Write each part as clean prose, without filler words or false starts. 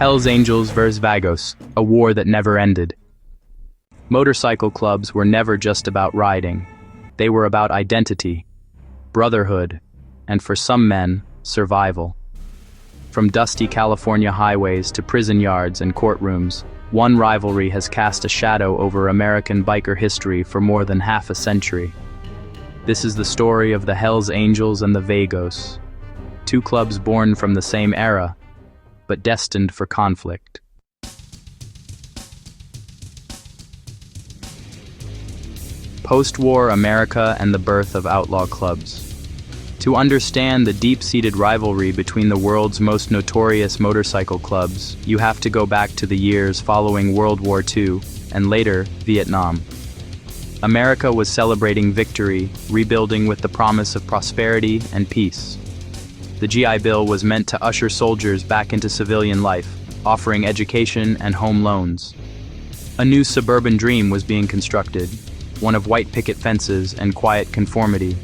Hells Angels vs. Vagos, a war that never ended. Motorcycle clubs were never just about riding. They were about identity, brotherhood, and for some men, survival. From dusty California highways to prison yards and courtrooms, one rivalry has cast a shadow over American biker history for more than half a century. This is the story of the Hells Angels and the Vagos, two clubs born from the same era, but destined for conflict. Post-war America and the birth of outlaw clubs. To understand the deep-seated rivalry between the world's most notorious motorcycle clubs, you have to go back to the years following World War II and later Vietnam. America was celebrating victory, rebuilding with the promise of prosperity and peace. The GI Bill was meant to usher soldiers back into civilian life, offering education and home loans. A new suburban dream was being constructed, one of white picket fences and quiet conformity.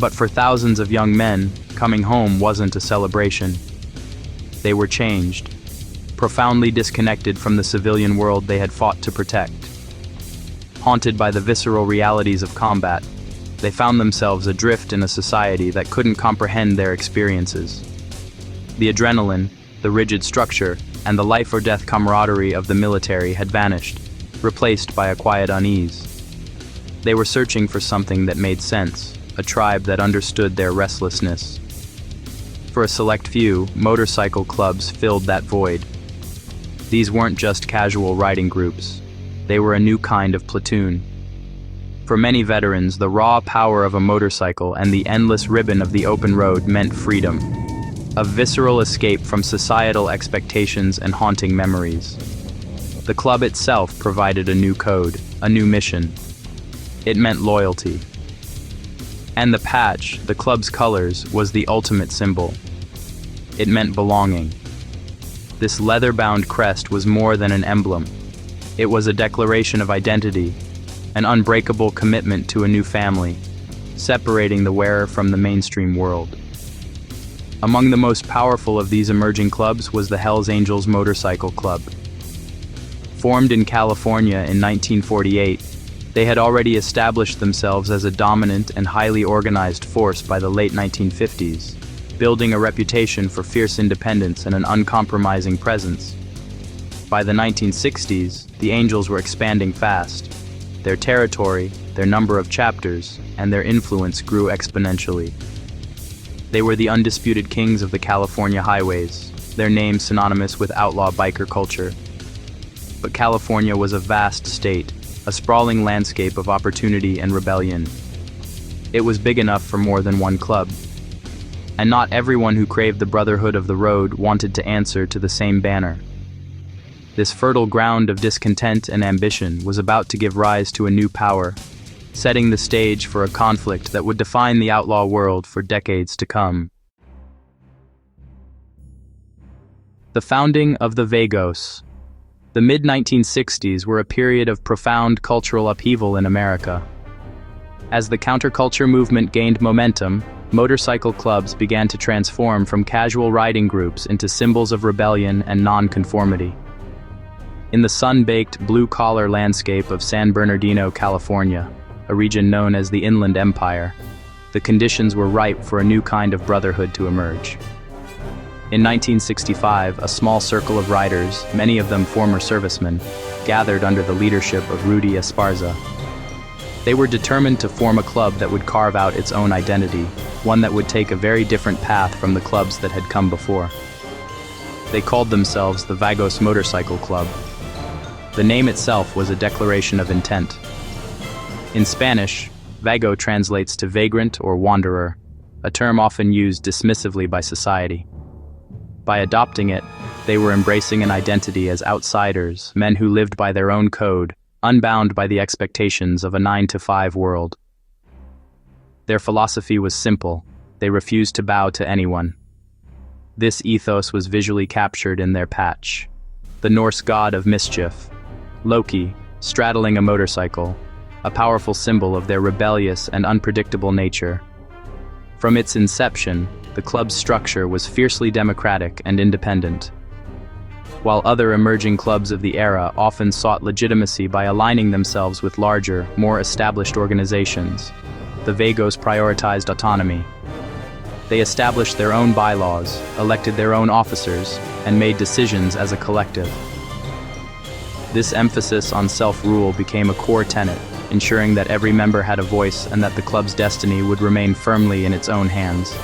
But for thousands of young men, coming home wasn't a celebration. They were changed, profoundly disconnected from the civilian world they had fought to protect. Haunted by the visceral realities of combat, they found themselves adrift in a society that couldn't comprehend their experiences. The adrenaline, the rigid structure, and the life-or-death camaraderie of the military had vanished, replaced by a quiet unease. They were searching for something that made sense, a tribe that understood their restlessness. For a select few, motorcycle clubs filled that void. These weren't just casual riding groups. They were a new kind of platoon. For many veterans, the raw power of a motorcycle and the endless ribbon of the open road meant freedom, a visceral escape from societal expectations and haunting memories. The club itself provided a new code, a new mission. It meant loyalty. And the patch, the club's colors, was the ultimate symbol. It meant belonging. This leather-bound crest was more than an emblem. It was a declaration of identity, an unbreakable commitment to a new family, separating the wearer from the mainstream world. Among the most powerful of these emerging clubs was the Hells Angels Motorcycle Club. Formed in California in 1948, they had already established themselves as a dominant and highly organized force by the late 1950s, building a reputation for fierce independence and an uncompromising presence. By the 1960s, the Angels were expanding fast. Their territory, their number of chapters, and their influence grew exponentially. They were the undisputed kings of the California highways, their name synonymous with outlaw biker culture. But California was a vast state, a sprawling landscape of opportunity and rebellion. It was big enough for more than one club. And not everyone who craved the brotherhood of the road wanted to answer to the same banner. This fertile ground of discontent and ambition was about to give rise to a new power, setting the stage for a conflict that would define the outlaw world for decades to come. The founding of the Vagos. The mid-1960s were a period of profound cultural upheaval in America. As the counterculture movement gained momentum, motorcycle clubs began to transform from casual riding groups into symbols of rebellion and nonconformity. In the sun-baked, blue-collar landscape of San Bernardino, California, a region known as the Inland Empire, the conditions were ripe for a new kind of brotherhood to emerge. In 1965, a small circle of riders, many of them former servicemen, gathered under the leadership of Rudy Esparza. They were determined to form a club that would carve out its own identity, one that would take a very different path from the clubs that had come before. They called themselves the Vagos Motorcycle Club. The name itself was a declaration of intent. In Spanish, vago translates to vagrant or wanderer, a term often used dismissively by society. By adopting it, they were embracing an identity as outsiders, men who lived by their own code, unbound by the expectations of a 9-to-5 world. Their philosophy was simple. They refused to bow to anyone. This ethos was visually captured in their patch. The Norse god of mischief, Loki, straddling a motorcycle, a powerful symbol of their rebellious and unpredictable nature. From its inception, the club's structure was fiercely democratic and independent. while other emerging clubs of the era often sought legitimacy by aligning themselves with larger, more established organizations. The Vagos prioritized autonomy. They established their own bylaws, elected their own officers, and made decisions as a collective. This emphasis on self-rule became a core tenet, ensuring that every member had a voice and that the club's destiny would remain firmly in its own hands.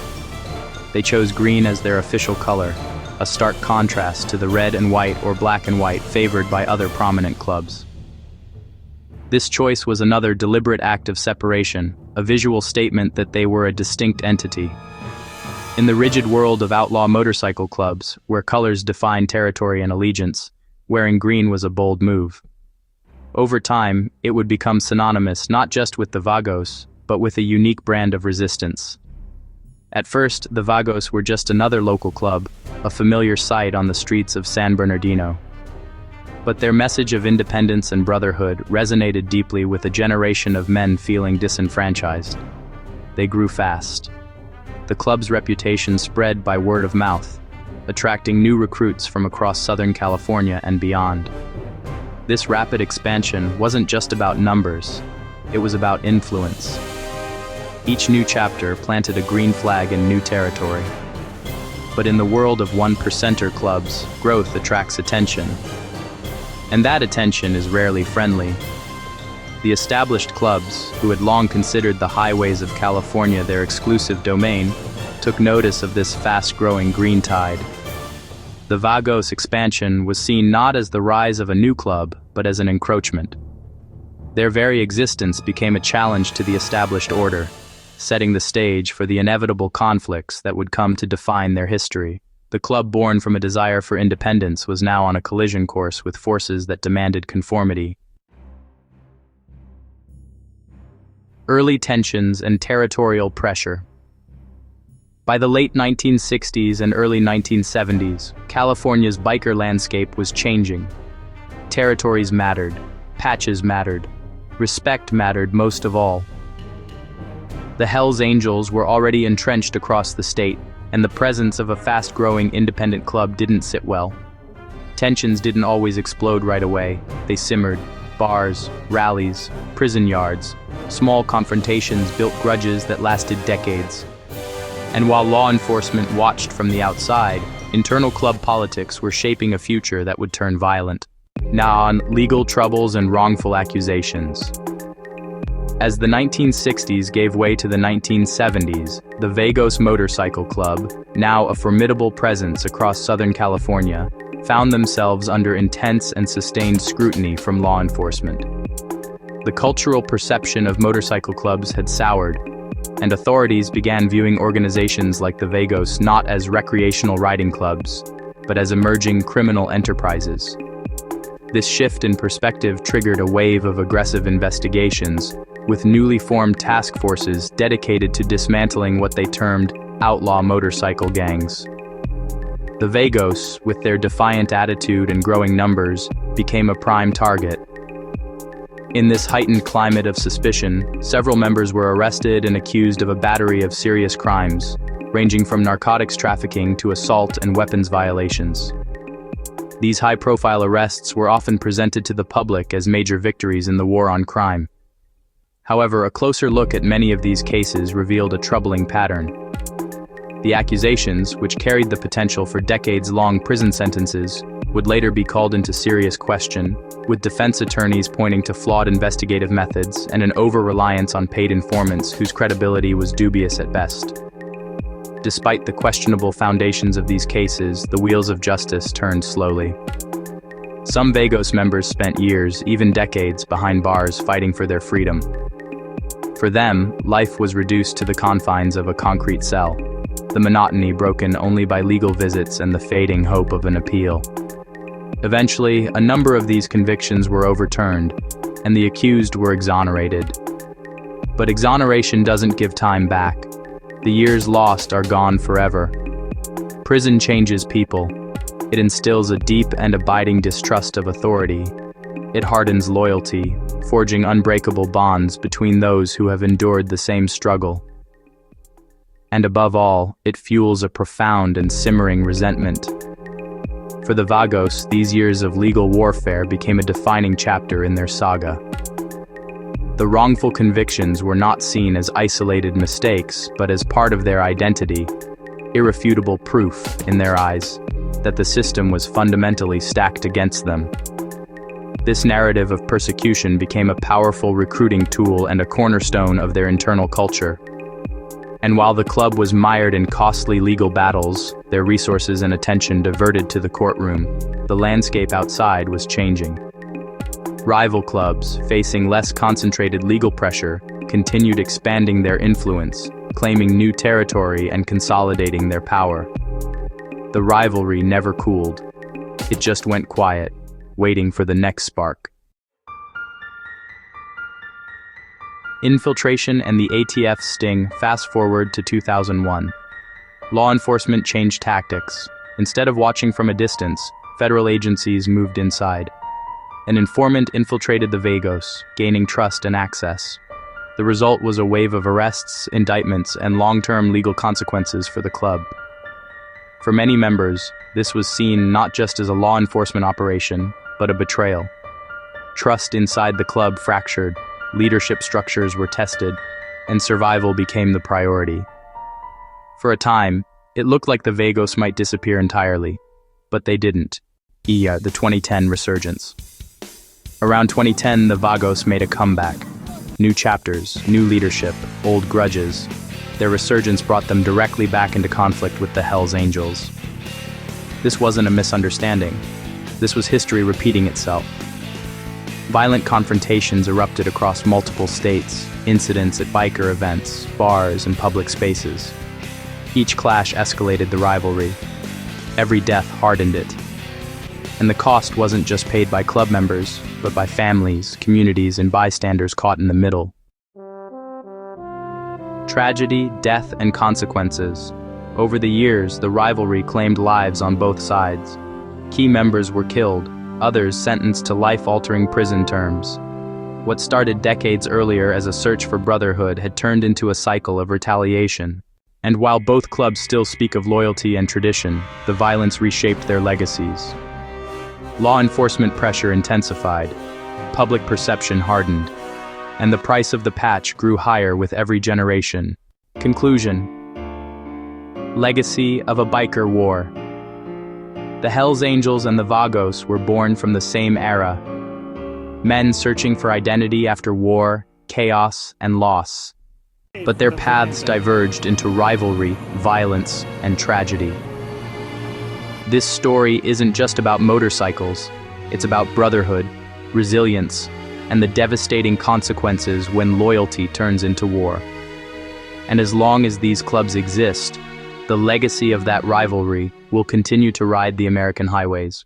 They chose green as their official color, a stark contrast to the red and white or black and white favored by other prominent clubs. This choice was another deliberate act of separation, a visual statement that they were a distinct entity. In the rigid world of outlaw motorcycle clubs, where colors defined territory and allegiance, wearing green was a bold move. Over time, it would become synonymous not just with the Vagos, but with a unique brand of resistance. At first, the Vagos were just another local club, a familiar sight on the streets of San Bernardino. But their message of independence and brotherhood resonated deeply with a generation of men feeling disenfranchised. They grew fast. The club's reputation spread by word of mouth, attracting new recruits from across Southern California and beyond. This rapid expansion wasn't just about numbers, it was about influence. Each new chapter planted a green flag in new territory. But in the world of one-percenter clubs, growth attracts attention. And that attention is rarely friendly. The established clubs, who had long considered the highways of California their exclusive domain, took notice of this fast-growing green tide. The Vagos expansion was seen not as the rise of a new club, but as an encroachment. Their very existence became a challenge to the established order, setting the stage for the inevitable conflicts that would come to define their history. The club born from a desire for independence was now on a collision course with forces that demanded conformity. Early tensions and territorial pressure. By the late 1960s and early 1970s, California's biker landscape was changing. Territories mattered, patches mattered, respect mattered most of all. The Hells Angels were already entrenched across the state, and the presence of a fast-growing independent club didn't sit well. Tensions didn't always explode right away. They simmered. Bars, rallies, prison yards, small confrontations built grudges that lasted decades. And while law enforcement watched from the outside, internal club politics were shaping a future that would turn violent. Now on legal troubles and wrongful accusations. As the 1960s gave way to the 1970s, the Vagos Motorcycle Club, now a formidable presence across Southern California, found themselves under intense and sustained scrutiny from law enforcement. The cultural perception of motorcycle clubs had soured, and authorities began viewing organizations like the Vagos not as recreational riding clubs, but as emerging criminal enterprises. This shift in perspective triggered a wave of aggressive investigations, with newly formed task forces dedicated to dismantling what they termed outlaw motorcycle gangs. The Vagos, with their defiant attitude and growing numbers, became a prime target. In this heightened climate of suspicion, several members were arrested and accused of a battery of serious crimes, ranging from narcotics trafficking to assault and weapons violations. These high-profile arrests were often presented to the public as major victories in the war on crime. However, a closer look at many of these cases revealed a troubling pattern. The accusations, which carried the potential for decades-long prison sentences, would later be called into serious question, with defense attorneys pointing to flawed investigative methods and an over-reliance on paid informants whose credibility was dubious at best. Despite the questionable foundations of these cases, the wheels of justice turned slowly. Some Vagos members spent years, even decades, behind bars fighting for their freedom. For them, life was reduced to the confines of a concrete cell, the monotony broken only by legal visits and the fading hope of an appeal. Eventually, a number of these convictions were overturned, and the accused were exonerated. But exoneration doesn't give time back. The years lost are gone forever. Prison changes people. It instills a deep and abiding distrust of authority. It hardens loyalty, forging unbreakable bonds between those who have endured the same struggle. And above all, it fuels a profound and simmering resentment. For the Vagos, these years of legal warfare became a defining chapter in their saga. The wrongful convictions were not seen as isolated mistakes, but as part of their identity, irrefutable proof, in their eyes, that the system was fundamentally stacked against them. This narrative of persecution became a powerful recruiting tool and a cornerstone of their internal culture. And while the club was mired in costly legal battles, their resources and attention diverted to the courtroom, the landscape outside was changing. Rival clubs, facing less concentrated legal pressure, continued expanding their influence, claiming new territory and consolidating their power. The rivalry never cooled. It just went quiet, waiting for the next spark. Infiltration and the ATF's sting. Fast forward to 2001. Law enforcement changed tactics. Instead of watching from a distance, federal agencies moved inside. An informant infiltrated the Vagos, gaining trust and access. The result was a wave of arrests, indictments, and long-term legal consequences for the club. For many members, this was seen not just as a law enforcement operation, but a betrayal. Trust inside the club fractured, leadership structures were tested, and survival became the priority. For a time, it looked like the Vagos might disappear entirely, but they didn't. The 2010 resurgence. Around 2010, the Vagos made a comeback. New chapters, new leadership, old grudges. Their resurgence brought them directly back into conflict with the Hells Angels. This wasn't a misunderstanding. This was history repeating itself. Violent confrontations erupted across multiple states, incidents at biker events, bars, and public spaces. Each clash escalated the rivalry. Every death hardened it. And the cost wasn't just paid by club members, but by families, communities, and bystanders caught in the middle. Tragedy, death, and consequences. Over the years, the rivalry claimed lives on both sides. Key members were killed, others sentenced to life-altering prison terms. What started decades earlier as a search for brotherhood had turned into a cycle of retaliation. And while both clubs still speak of loyalty and tradition, the violence reshaped their legacies. Law enforcement pressure intensified, public perception hardened, and the price of the patch grew higher with every generation. Conclusion. Legacy of a biker war. The Hells Angels and the Vagos were born from the same era. Men searching for identity after war, chaos, and loss. But their paths diverged into rivalry, violence, and tragedy. This story isn't just about motorcycles. It's about brotherhood, resilience, and the devastating consequences when loyalty turns into war. And as long as these clubs exist, the legacy of that rivalry will continue to ride the American highways.